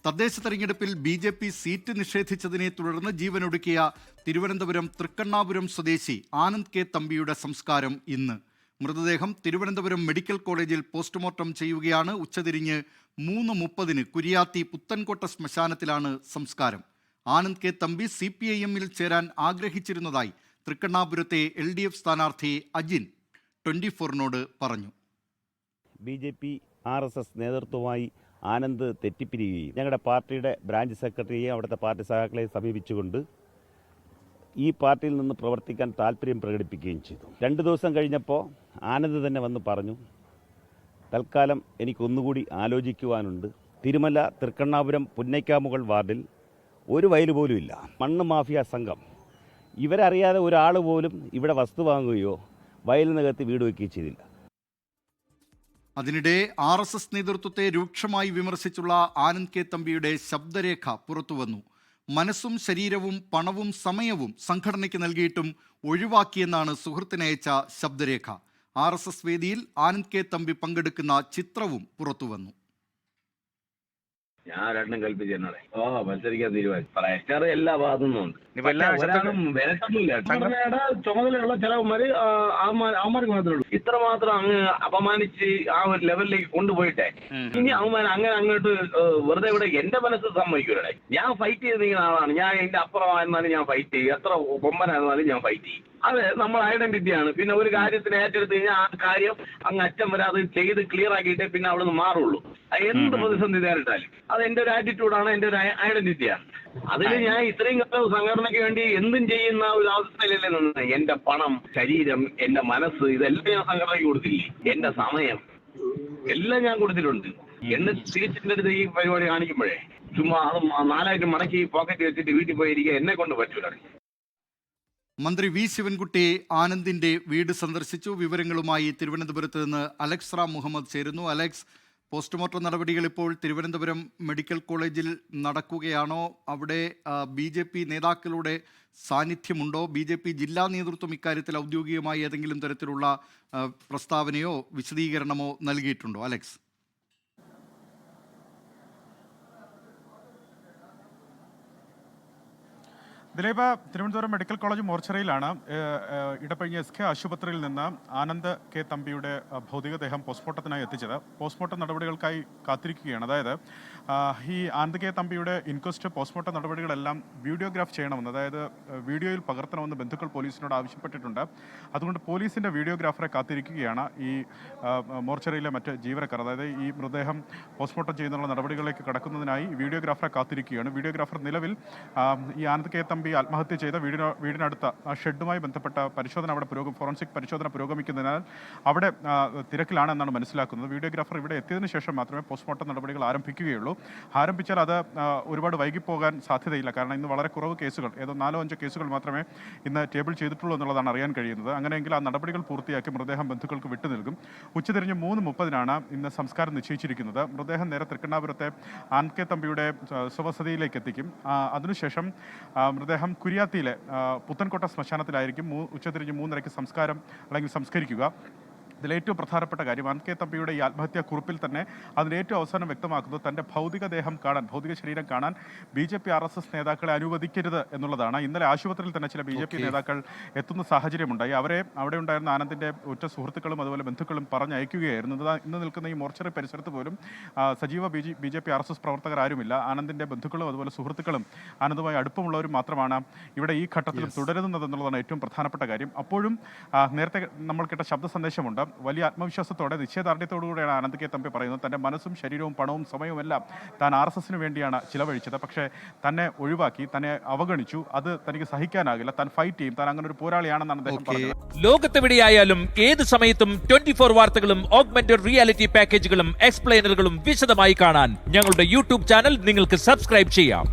തദ്ദേശ തെരഞ്ഞെടുപ്പിൽ BJP seat നിഷേധിച്ചതിനെ തുടർന്ന് ജീവനൊടുക്കിയ തിരുവനന്തപുരം തൃക്കണ്ണാപുരം സ്വദേശി ആനന്ദ് കെ തമ്പിയുടെ സംസ്കാരം ഇന്ന്. മൃതദേഹം തിരുവനന്തപുരം മെഡിക്കൽ കോളേജിൽ പോസ്റ്റ്മോർട്ടം ചെയ്യുകയാണ്. ഉച്ചതിരിഞ്ഞ് 3:30 കുരിയാത്തി പുത്തൻകോട്ട ശ്മശാനത്തിലാണ് സംസ്കാരം. ആനന്ദ് കെ തമ്പി CPIM-ൽ ചേരാൻ ആഗ്രഹിച്ചിരുന്നതായി തൃക്കണ്ണാപുരത്തെ LDF സ്ഥാനാർത്ഥി അജിൻ 24-നോട് പറഞ്ഞു. BJP RSS നേതൃത്വവുമായി ആനന്ദ് തെറ്റിപ്പിരിയുകയും ഞങ്ങളുടെ പാർട്ടിയുടെ ബ്രാഞ്ച് സെക്രട്ടറിയെ അവിടുത്തെ പാർട്ടി സഹാക്കളെ സമീപിച്ചുകൊണ്ട് ഈ പാർട്ടിയിൽ നിന്ന് പ്രവർത്തിക്കാൻ താല്പര്യം പ്രകടിപ്പിക്കുകയും ചെയ്തു. 2 ദിവസം കഴിഞ്ഞപ്പോൾ ആനന്ദ് തന്നെ വന്ന് പറഞ്ഞു, തൽക്കാലം എനിക്കൊന്നുകൂടി ആലോചിക്കുവാനുണ്ട്. തിരുമല തൃക്കണ്ണാപുരം പുന്നയ്ക്കാമുകൾ വാർഡിൽ ഒരു വയൽ പോലും ഇല്ല. മണ്ണ് മാഫിയ സംഘം ഇവരറിയാതെ ഒരാൾ പോലും ഇവിടെ വസ്തു വാങ്ങുകയോ വയലിൽ നികത്തി വീട് വയ്ക്കുകയോ ചെയ്തില്ല. അതിനിടെ RSS നേതൃത്വത്തെ രൂക്ഷമായി വിമർശിച്ചുള്ള ആനന്ദ് കെ തമ്പിയുടെ ശബ്ദരേഖ പുറത്തുവന്നു. മനസ്സും ശരീരവും പണവും സമയവും സംഘടനയ്ക്ക് നൽകിയിട്ടും ഒഴിവാക്കിയെന്നാണ് സുഹൃത്തിനയച്ച ശബ്ദരേഖ. RSS വേദിയിൽ ആനന്ദ് കെ തമ്പി പങ്കെടുക്കുന്ന ചിത്രവും പുറത്തുവന്നു. ഞാൻ രണ്ടും കൽപ്പിച്ച് എന്നോടെ മത്സരിക്കാൻ തീരുമാനിച്ചു. പ്രഷർ എല്ലാ ഭാഗത്തുനിന്നുണ്ട്. ചുമതലയുള്ള ചിലവന്മാര് അവന്മാർക്ക് മാത്രമേ ഉള്ളൂ. ഇത്രമാത്രം അങ്ങ് അപമാനിച്ച് ആ ഒരു ലെവലിലേക്ക് കൊണ്ടുപോയിട്ടെ ഇനി അവന്മാർ അങ്ങനെ അങ്ങോട്ട് വെറുതെ ഇവിടെ എന്റെ മനസ്സ് സമ്മതിക്കൂടെ. ഞാൻ ഫൈറ്റ് ചെയ്ത് നിൽക്കുന്ന ആളാണ്. ഞാൻ എന്റെ അപ്പുറമായിരുന്നാലും ഞാൻ ഫൈറ്റ് ചെയ്യും. എത്ര കൊമ്പനായിരുന്നാലും ഞാൻ ഫൈറ്റ് ചെയ്യും. അത് നമ്മുടെ ഐഡന്റിറ്റിയാണ്. പിന്നെ ഒരു കാര്യത്തിന് ഏറ്റെടുത്ത് കഴിഞ്ഞാൽ ആ കാര്യം അങ്ങ് അറ്റം വരെ അത് ചെയ്ത് ക്ലിയർ ആക്കിയിട്ടേ പിന്നെ അവിടെ നിന്ന് മാറുള്ളൂ. എന്ത് പ്രതിസന്ധി നേരിട്ടാലും അത് എന്റെ ഒരു ആറ്റിറ്റ്യൂഡാണ്, എന്റെ ഒരു ഐഡന്റിറ്റിയാണ്. അതിൽ ഞാൻ ഇത്രയും കാലം സംഘടനയ്ക്ക് വേണ്ടി എന്തും ചെയ്യുന്ന ഒരു അവസ്ഥയിലല്ലേ നിന്ന് എന്റെ പണം, ശരീരം, എന്റെ മനസ്സ് ഇതെല്ലാം ഞാൻ സംഘടനയ്ക്ക് കൊടുത്തില്ലേ. എന്റെ സമയം എല്ലാം ഞാൻ കൊടുത്തിട്ടുണ്ട്. എന്നെ തിരിച്ചിന്റെ അടുത്ത് ഈ പരിപാടി കാണിക്കുമ്പോഴേ ചുമ്മാ അത് 4 മടക്കി പോക്കറ്റ് വെച്ചിട്ട് വീട്ടിൽ പോയിരിക്കുക എന്നെ കൊണ്ട് പറ്റൂല. മന്ത്രി V ശിവൻകുട്ടി ആനന്ദിന്റെ വീട് സന്ദർശിച്ചു. വിവരങ്ങളുമായി തിരുവനന്തപുരത്ത് നിന്ന് അലക്സ് റാം മുഹമ്മദ് ചേരുന്നു. അലക്സ്, പോസ്റ്റ്മോർട്ടം നടപടികൾ ഇപ്പോൾ തിരുവനന്തപുരം മെഡിക്കൽ കോളേജിൽ നടക്കുകയാണോ? അവിടെ BJP നേതാക്കളുടെ സാന്നിധ്യമുണ്ടോ? BJP ജില്ലാ നേതൃത്വം ഇക്കാര്യത്തിൽ ഔദ്യോഗികമായി ഏതെങ്കിലും തരത്തിലുള്ള പ്രസ്താവനയോ വിശദീകരണമോ നൽകിയിട്ടുണ്ടോ? Alex, Dileep, Thiruvananthapuram medical college മോർച്ചറിയിലാണ്. ഇടപ്പഴിഞ്ഞ SK ആശുപത്രിയിൽ നിന്ന് ആനന്ദ് കെ തമ്പിയുടെ ഭൗതികദേഹം പോസ്റ്റ്മോർട്ടത്തിനായി എത്തിച്ചത്. പോസ്റ്റ്മോർട്ടം നടപടികൾക്കായി കാത്തിരിക്കുകയാണ്. അതായത് ഈ ആനന്ദ് കെ തമ്പിയുടെ ഇൻക്വസ്റ്റ് പോസ്റ്റ്മോർട്ടം നടപടികളെല്ലാം വീഡിയോഗ്രാഫ് ചെയ്യണമെന്ന്, അതായത് വീഡിയോയിൽ പകർത്തണമെന്ന് ബന്ധുക്കൾ പോലീസിനോട് ആവശ്യപ്പെട്ടിട്ടുണ്ട്. അതുകൊണ്ട് പോലീസിൻ്റെ വീഡിയോഗ്രാഫറെ കാത്തിരിക്കുകയാണ് ഈ മോർച്ചറിയിലെ മറ്റ് ജീവനക്കാർ. അതായത് ഈ മൃതദേഹം പോസ്റ്റ്മോർട്ടം ചെയ്യുന്നുള്ള നടപടികളിലേക്ക് കടക്കുന്നതിനായി വീഡിയോഗ്രാഫറെ കാത്തിരിക്കുകയാണ്. വീഡിയോഗ്രാഫർ നിലവിൽ ഈ ആനന്ദ് കെ തമ്പി ആത്മഹത്യ ചെയ്ത വീടിനടുത്ത ഷെഡുമായി ബന്ധപ്പെട്ട പരിശോധന അവിടെ ഫോറൻസിക് പരിശോധന പുരോഗമിക്കുന്നതിനാൽ അവിടെ തിരക്കിലാണെന്നാണ് മനസ്സിലാക്കുന്നത്. വീഡിയോഗ്രാഫർ ഇവിടെ എത്തിയതിനു ശേഷം മാത്രമേ പോസ്റ്റ്മോർട്ടം നടപടികൾ ആരംഭിക്കുകയുള്ളൂ. ആരംഭിച്ചാൽ അത് ഒരുപാട് വൈകിപ്പോകാൻ സാധ്യതയില്ല. കാരണം ഇന്ന് വളരെ കുറവ് കേസുകൾ, ഏതോ 4-5 കേസുകൾ മാത്രമേ ഇന്ന് ടേബിൾ ചെയ്തിട്ടുള്ളൂ എന്നുള്ളതാണ് അറിയാൻ കഴിയുന്നത്. അങ്ങനെയെങ്കിൽ ആ നടപടികൾ പൂർത്തിയാക്കി മൃതദേഹം ബന്ധുക്കൾക്ക് വിട്ടു നൽകും. ഉച്ചതിരിഞ്ഞ് 3:30 ഇന്ന് സംസ്കാരം നിശ്ചയിച്ചിരിക്കുന്നത്. മൃതദേഹം നേരെ തൃക്കണ്ണാപുരത്തെ ആനന്ദ് കെ തമ്പിയുടെ സ്വവസതിയിലേക്ക് എത്തിക്കും. അതിനുശേഷം മൃതദേഹം കുരിയാത്തിയിലെ പുത്തൻകോട്ട ശ്മശാനത്തിലായിരിക്കും ഉച്ചതിരിഞ്ഞ് 3:30 സംസ്കാരം അല്ലെങ്കിൽ സംസ്കരിക്കുക. ഇതിലേറ്റവും പ്രധാനപ്പെട്ട കാര്യം ആനന്ദ് കെ തമ്പിയുടെ ഈ ആത്മഹത്യാ കുറിപ്പിൽ തന്നെ അതിന് ഏറ്റവും അവസാനം വ്യക്തമാക്കുന്നത് തൻ്റെ ഭൗതിക ശരീരം കാണാൻ BJP RSS നേതാക്കളെ അനുവദിക്കരുത് എന്നുള്ളതാണ്. ഇന്നലെ ആശുപത്രിയിൽ തന്നെ ചില BJP നേതാക്കൾ എത്തുന്ന സാഹചര്യമുണ്ടായി. അവരെ അവിടെ ഉണ്ടായിരുന്ന ആനന്ദിൻ്റെ ഉറ്റ സുഹൃത്തുക്കളും അതുപോലെ ബന്ധുക്കളും പറഞ്ഞയക്കുകയായിരുന്നു. ഇന്ന് നിൽക്കുന്ന ഈ മോർച്ചറി പരിസരത്ത് പോലും സജീവ BJP RSS പ്രവർത്തകർ ആരുമില്ല. ആനന്ദിൻ്റെ ബന്ധുക്കളും അതുപോലെ സുഹൃത്തുക്കളും ആനന്ദുമായി അടുപ്പമുള്ളവരും മാത്രമാണ് ഇവിടെ ഈ ഘട്ടത്തിൽ തുടരുന്നത് എന്നുള്ളതാണ് ഏറ്റവും പ്രധാനപ്പെട്ട കാര്യം. അപ്പോഴും നേരത്തെ നമ്മൾ കേട്ട ശബ്ദ സന്ദേശമുണ്ട്. വലിയ ആത്മവിശ്വാസത്തോടെ, നിശ്ചയദാർഢ്യത്തോടുകൂടിയാണ് ആനന്ദ് കെ തമ്പി പറയുന്നത്. തൻ്റെ മനസ്സും ശരീരവും പണവും സമയവും എല്ലാം താൻ RSSന് വേണ്ടിയാണ് ചിലവഴിച്ചത്. പക്ഷേ തന്നെ ഒഴിവാക്കി, തന്നെ അവഗണിച്ചു. അത് തനിക്ക് സഹിക്കാനാകില്ല. താൻ ഫൈറ്റ് ചെയ്യും. താൻ അങ്ങനെ ഒരു പോരാളിയാണെന്നാണ് അദ്ദേഹം പറഞ്ഞത്. ലോകത്തെവിടെയായാലും ഏത് സമയത്തും 24 വാർത്തകളും ഓഗ്മെന്റഡ് റിയാലിറ്റി പാക്കേജുകളും എക്സ്പ്ലെയിനറുകളും വിശദമായി കാണാൻ ഞങ്ങളുടെ YouTube ചാനൽ നിങ്ങൾക്ക് സബ്സ്ക്രൈബ് ചെയ്യാം.